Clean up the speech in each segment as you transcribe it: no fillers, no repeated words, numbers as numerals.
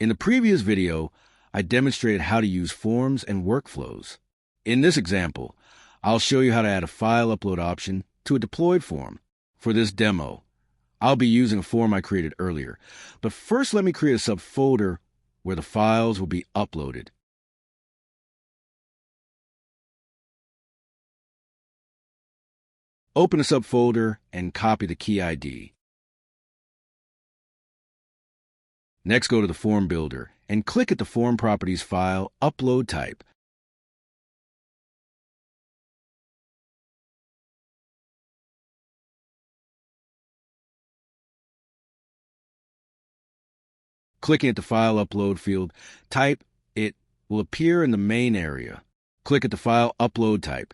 In the previous video, I demonstrated how to use forms and workflows. In this example, I'll show you how to add a file upload option to a deployed form. For this demo, I'll be using a form I created earlier, but first let me create a subfolder where the files will be uploaded. Open a subfolder and copy the key ID. Next, go to the Form Builder and click at the Form Properties file Upload Type. Clicking at the File Upload field, type it will appear in the main area. Click at the File Upload Type,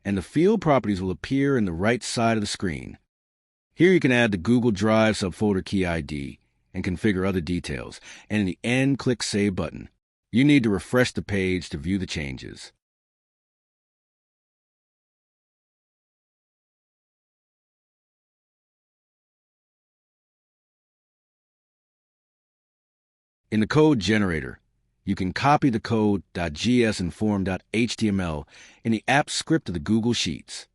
and the field properties will appear in the right side of the screen. Here you can add the Google Drive subfolder key ID and configure other details, and in the end, click Save button. You need to refresh the page to view the changes. In the code generator, you can copy the code .gs and form.html in the app script of the Google Sheets.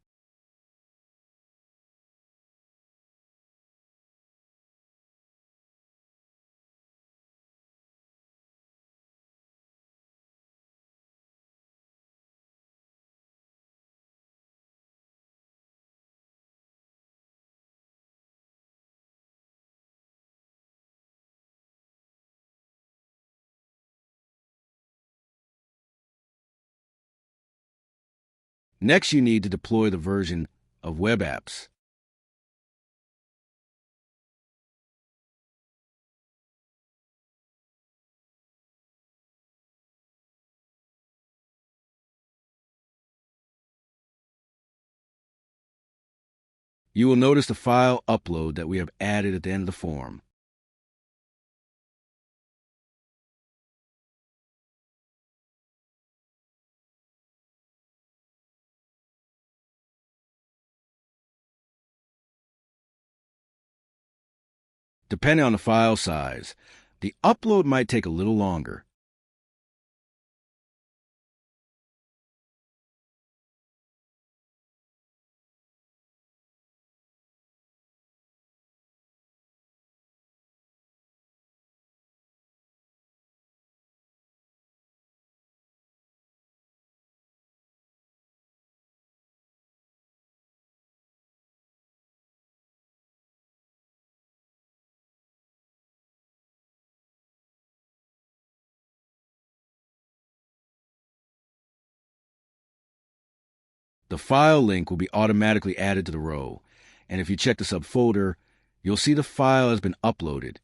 Next, you need to deploy the version of web apps. You will notice the file upload that we have added at the end of the form. Depending on the file size, the upload might take a little longer. The file link will be automatically added to the row, and if you check the subfolder, you'll see the file has been uploaded.